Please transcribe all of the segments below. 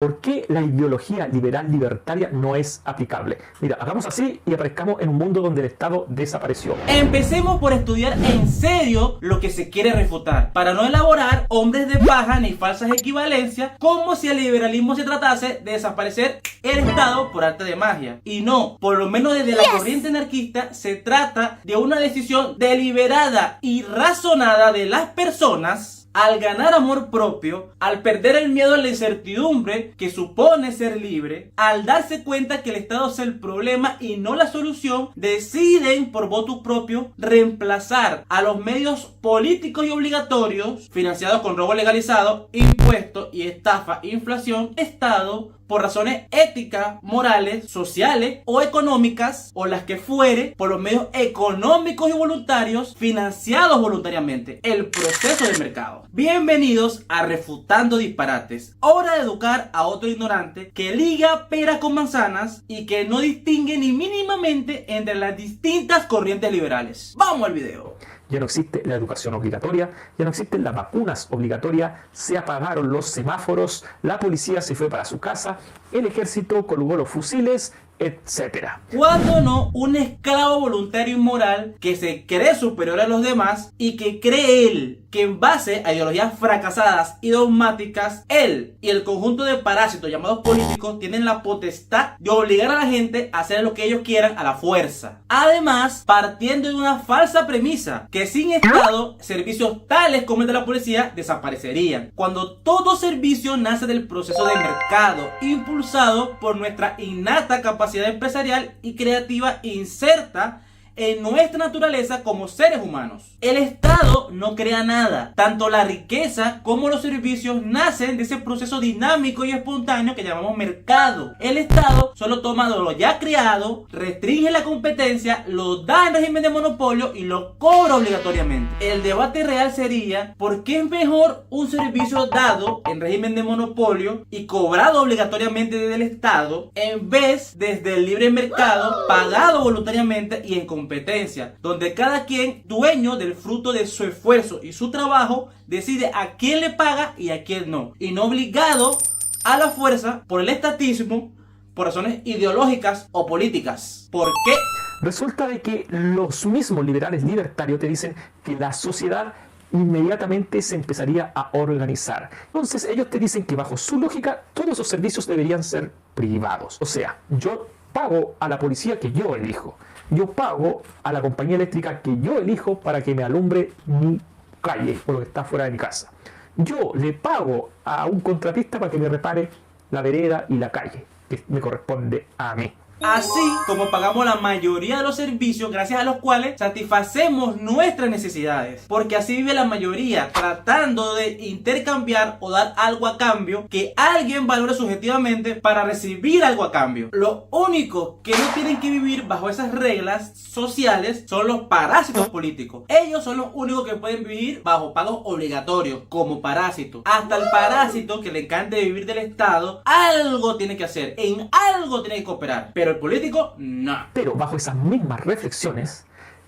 ¿Por qué la ideología liberal libertaria no es aplicable? Mira, hagamos así y aparezcamos en un mundo donde el Estado desapareció. Empecemos por estudiar en serio lo que se quiere refutar, para no elaborar hombres de paja ni falsas equivalencias, como si el liberalismo se tratase de desaparecer el Estado por arte de magia. Y no, por lo menos desde la corriente anarquista, se trata de una decisión deliberada y razonada de las personas al ganar amor propio, al perder el miedo a la incertidumbre que supone ser libre, al darse cuenta que el Estado es el problema y no la solución, deciden por voto propio reemplazar a los medios políticos y obligatorios, financiados con robo legalizado, impuestos y estafa, inflación, Estado, por razones éticas, morales, sociales o económicas, o las que fuere, por los medios económicos y voluntarios financiados voluntariamente, el proceso de mercado. Bienvenidos a Refutando Disparates. Hora de educar a otro ignorante que liga peras con manzanas y que no distingue ni mínimamente entre las distintas corrientes liberales. ¡Vamos al video! Ya no existe la educación obligatoria, ya no existen las vacunas obligatorias, se apagaron los semáforos, la policía se fue para su casa, el ejército colgó los fusiles, etcétera. ¿Cuándo no un esclavo voluntario inmoral que se cree superior a los demás y que cree él que en base a ideologías fracasadas y dogmáticas, él y el conjunto de parásitos llamados políticos tienen la potestad de obligar a la gente a hacer lo que ellos quieran a la fuerza? Además, partiendo de una falsa premisa, que sin Estado, servicios tales como el de la policía desaparecerían, cuando todo servicio nace del proceso de mercado, impulsado por nuestra innata capacidad empresarial y creativa inserta en nuestra naturaleza como seres humanos. El Estado no crea nada. Tanto la riqueza como los servicios nacen de ese proceso dinámico y espontáneo que llamamos mercado. El Estado solo toma lo ya creado, restringe la competencia, lo da en régimen de monopolio y lo cobra obligatoriamente. El debate real sería: ¿por qué es mejor un servicio dado en régimen de monopolio y cobrado obligatoriamente desde el Estado, en vez desde el libre mercado, pagado voluntariamente y en competencia, donde cada quien, dueño del fruto de su esfuerzo y su trabajo, decide a quién le paga y a quién no, y no obligado a la fuerza por el estatismo, por razones ideológicas o políticas? ¿Por qué? Resulta de que los mismos liberales libertarios te dicen que la sociedad inmediatamente se empezaría a organizar. Entonces ellos te dicen que bajo su lógica todos esos servicios deberían ser privados. O sea, yo pago a la policía que yo elijo. Yo pago a la compañía eléctrica que yo elijo para que me alumbre mi calle o lo que está fuera de mi casa. Yo le pago a un contratista para que me repare la vereda y la calle, que me corresponde a mí. Así como pagamos la mayoría de los servicios gracias a los cuales satisfacemos nuestras necesidades. Porque así vive la mayoría, tratando de intercambiar o dar algo a cambio que alguien valore subjetivamente para recibir algo a cambio. Los únicos que no tienen que vivir bajo esas reglas sociales son los parásitos políticos. Ellos son los únicos que pueden vivir bajo pagos obligatorios como parásitos. Hasta el parásito que le encante vivir del Estado, algo tiene que hacer, en algo tiene que cooperar. Pero el político, no. Pero bajo esas mismas reflexiones,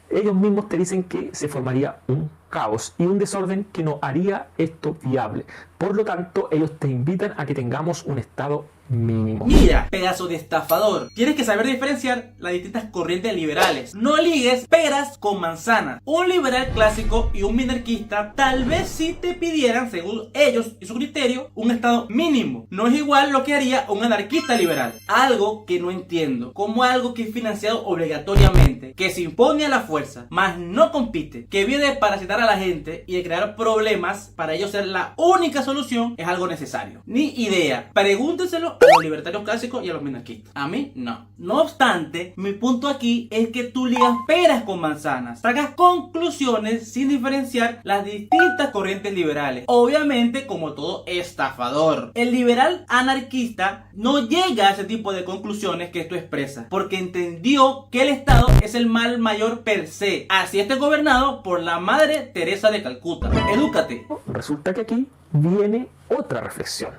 ellos mismos te dicen que se formaría un caos y un desorden que no haría esto viable. Por lo tanto, ellos te invitan a que tengamos un Estado mínimo. Mira, pedazo de estafador, tienes que saber diferenciar las distintas corrientes liberales. No ligues peras con manzanas. Un liberal clásico y un minarquista tal vez sí te pidieran, según ellos y su criterio, un Estado mínimo. No es igual lo que haría un anarquista liberal. Algo que no entiendo, como algo que es financiado obligatoriamente, que se impone a la fuerza, mas no compite, que viene de parasitar a la gente y de crear problemas para ellos ser la única solución, es algo necesario. Ni idea. Pregúntenselo a los libertarios clásicos y a los minarquistas. A mí, no. No obstante, mi punto aquí es que tú ligas peras con manzanas, sacas conclusiones sin diferenciar las distintas corrientes liberales. Obviamente, como todo estafador, el liberal anarquista no llega a ese tipo de conclusiones que esto expresa, porque entendió que el Estado es el mal mayor per se. Así esté gobernado por la Madre Teresa de Calcuta. Edúcate. Resulta que aquí viene otra reflexión,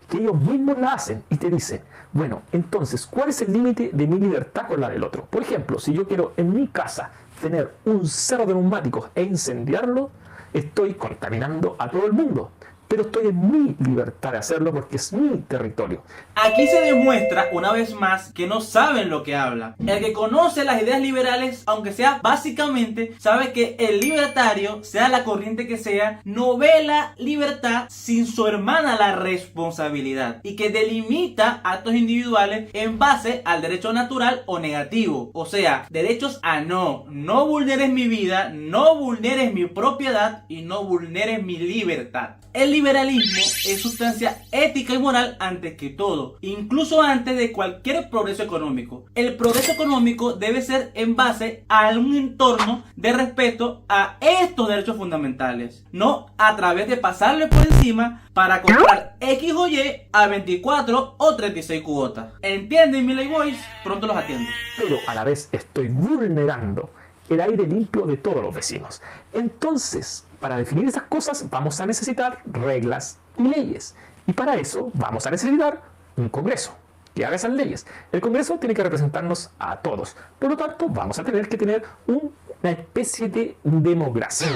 que ellos mismos la hacen y te dicen: bueno, entonces, ¿cuál es el límite de mi libertad con la del otro? Por ejemplo, si yo quiero en mi casa tener un cerro de neumáticos e incendiarlo, estoy contaminando a todo el mundo. pero estoy en mi libertad de hacerlo porque es mi territorio. Aquí se demuestra una vez más que no saben lo que hablan. El que conoce las ideas liberales, aunque sea básicamente, sabe que el libertario, sea la corriente que sea, no ve la libertad sin su hermana la responsabilidad, y que delimita actos individuales en base al derecho natural o negativo. O sea, derechos a no vulneres mi vida, no vulneres mi propiedad y no vulneres mi libertad. El liberalismo es sustancia ética y moral antes que todo, incluso antes de cualquier progreso económico. El progreso económico debe ser en base a un entorno de respeto a estos derechos fundamentales, no a través de pasarle por encima para comprar X o Y a 24 o 36 cuotas. ¿Entienden, Miley Boys? Pronto los atiendo. Pero a la vez estoy vulnerando el aire limpio de todos los vecinos. Entonces, para definir esas cosas vamos a necesitar reglas y leyes. Y para eso vamos a necesitar un Congreso que haga esas leyes. El Congreso tiene que representarnos a todos. Por lo tanto, vamos a tener que tener una especie de democracia.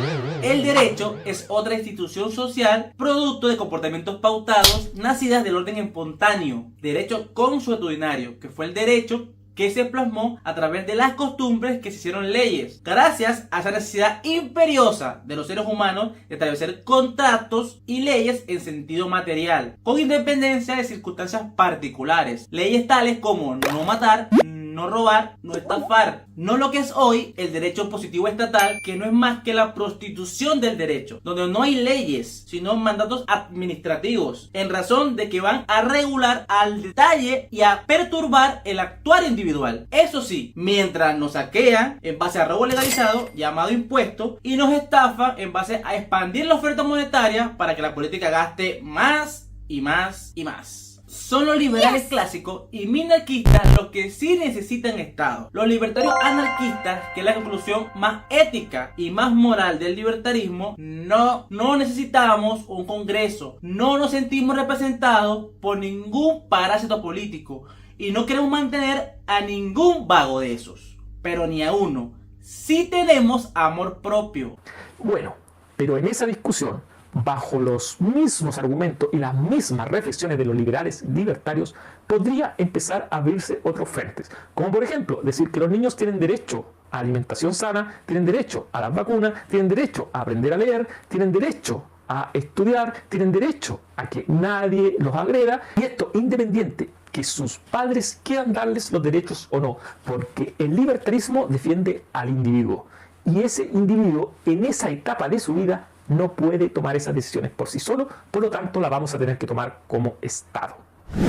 El derecho es otra institución social producto de comportamientos pautados nacidas del orden espontáneo. Derecho consuetudinario, que fue el derecho que se plasmó a través de las costumbres que se hicieron leyes, gracias a esa necesidad imperiosa de los seres humanos de establecer contratos y leyes en sentido material, con independencia de circunstancias particulares. Leyes tales como no matar, no robar, no estafar. No lo que es hoy el derecho positivo estatal, que no es más que la prostitución del derecho, donde no hay leyes, sino mandatos administrativos, en razón de que van a regular al detalle y a perturbar el actuar individual. Eso sí, mientras nos saquean en base a robo legalizado, llamado impuesto, y nos estafan en base a expandir la oferta monetaria para que la política gaste más y más y más. Son los liberales clásicos y minarquistas los que sí necesitan Estado. Los libertarios anarquistas, que es la conclusión más ética y más moral del libertarismo, no necesitamos un Congreso, no nos sentimos representados por ningún parásito político y no queremos mantener a ningún vago de esos, pero ni a uno. Sí tenemos amor propio. Bueno, pero en esa discusión, bajo los mismos argumentos y las mismas reflexiones de los liberales libertarios, podría empezar a abrirse otros frentes, como por ejemplo decir que los niños tienen derecho a alimentación sana, tienen derecho a las vacunas, tienen derecho a aprender a leer, tienen derecho a estudiar, tienen derecho a que nadie los agreda, y esto independiente que sus padres quieran darles los derechos o no, porque el libertarismo defiende al individuo, y ese individuo en esa etapa de su vida no puede tomar esas decisiones por sí solo, por lo tanto la vamos a tener que tomar como Estado.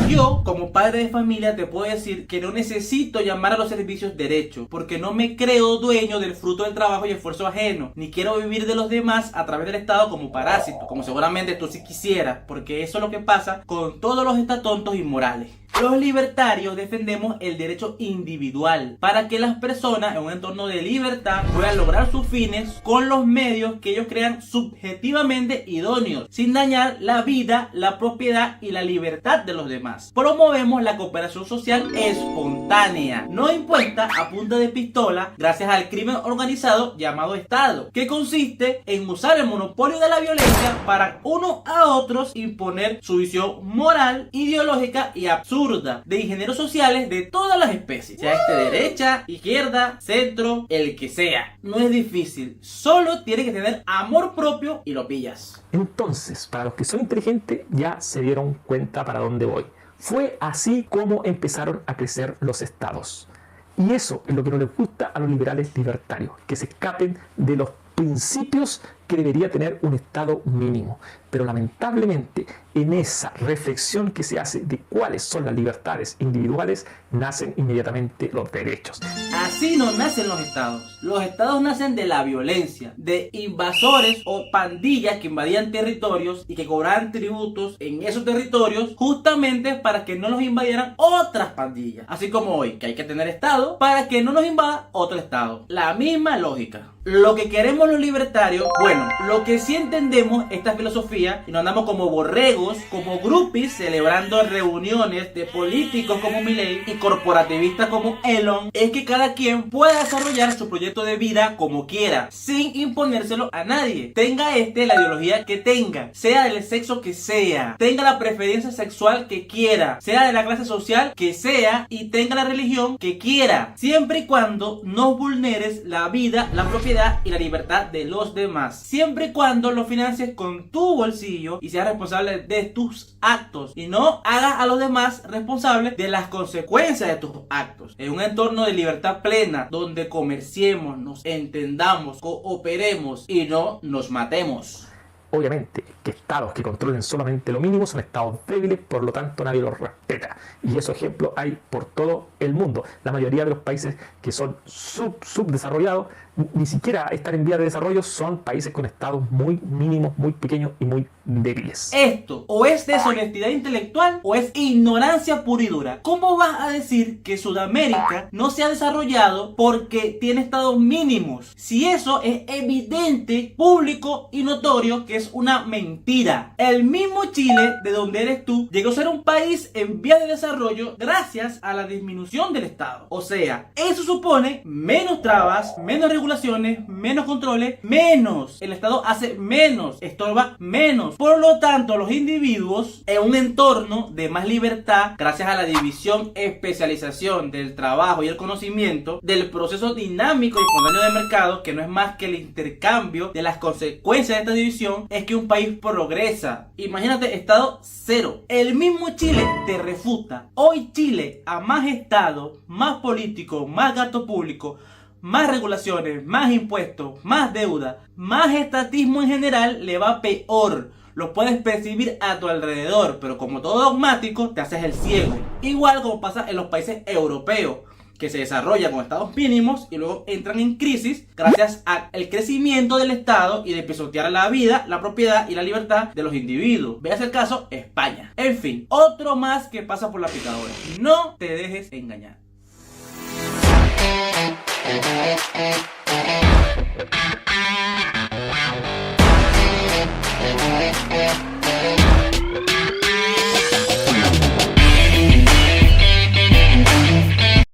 Yo, como padre de familia, te puedo decir que no necesito llamar a los servicios derecho, porque no me creo dueño del fruto del trabajo y esfuerzo ajeno, ni quiero vivir de los demás a través del Estado como parásito, como seguramente tú sí quisieras, porque eso es lo que pasa con todos los estatontos inmorales. Los libertarios defendemos el derecho individual para que las personas en un entorno de libertad puedan lograr sus fines con los medios que ellos crean subjetivamente idóneos, sin dañar la vida, la propiedad y la libertad de los demás. Promovemos la cooperación social espontánea, no impuesta a punta de pistola gracias al crimen organizado llamado Estado, que consiste en usar el monopolio de la violencia para unos a otros imponer su visión moral, ideológica y absurda de ingenieros sociales de todas las especies, sea de derecha, izquierda, centro, el que sea. No es difícil, solo tienes que tener amor propio y lo pillas. Entonces, para los que son inteligentes ya se dieron cuenta para dónde voy. Fue así como empezaron a crecer los estados. Y eso es lo que no les gusta a los liberales libertarios, que se escapen de los principios que debería tener un Estado mínimo. Pero lamentablemente, en esa reflexión que se hace de cuáles son las libertades individuales, nacen inmediatamente los derechos. Así no nacen los estados. Los estados nacen de la violencia, de invasores o pandillas que invadían territorios y que cobraban tributos en esos territorios justamente para que no los invadieran otras pandillas. Así como hoy, que hay que tener estado para que no nos invada otro estado. La misma lógica. Lo que queremos los libertarios, bueno, Bueno, lo que sí entendemos esta filosofía y no andamos como borregos, como groupies celebrando reuniones de políticos como Milei y corporativistas como Elon, es que cada quien pueda desarrollar su proyecto de vida como quiera, sin imponérselo a nadie. Tenga la ideología que tenga, sea del sexo que sea, tenga la preferencia sexual que quiera, sea de la clase social que sea y tenga la religión que quiera, siempre y cuando no vulneres la vida, la propiedad y la libertad de los demás, siempre y cuando lo financies con tu bolsillo y seas responsable de tus actos y no hagas a los demás responsables de las consecuencias de tus actos. En un entorno de libertad plena donde comerciemos, nos entendamos, cooperemos y no nos matemos. Obviamente que estados que controlen solamente lo mínimo son estados débiles, por lo tanto nadie los respeta. Y esos ejemplos hay por todo el mundo. La mayoría de los países que son subdesarrollados ni siquiera están en vía de desarrollo, son países con estados muy mínimos, muy pequeños y muy débiles. Esto o es deshonestidad intelectual o es ignorancia pura y dura. ¿Cómo vas a decir que Sudamérica no se ha desarrollado porque tiene estados mínimos? Si eso es evidente, público y notorio que es una mentira. El mismo Chile, de donde eres tú, llegó a ser un país en vía de desarrollo gracias a la disminución del Estado. O sea, eso supone menos trabas, menos regulaciones, menos controles, menos. El Estado hace menos, estorba menos. Por lo tanto, los individuos en un entorno de más libertad, gracias a la división, especialización del trabajo y el conocimiento, del proceso dinámico y espontáneo de mercado, que no es más que el intercambio de las consecuencias de esta división, es que un país progresa. Imagínate, Estado cero. El mismo Chile te refuta. Hoy Chile, a más Estado, más político, más gasto público, más regulaciones, más impuestos, más deuda, más estatismo en general, le va peor. Lo puedes percibir a tu alrededor, pero como todo dogmático, te haces el ciego. Igual como pasa en los países europeos, que se desarrollan con estados mínimos y luego entran en crisis gracias al crecimiento del Estado y de pisotear la vida, la propiedad y la libertad de los individuos. Veas el caso España. En fin, otro más que pasa por la picadora. No te dejes engañar.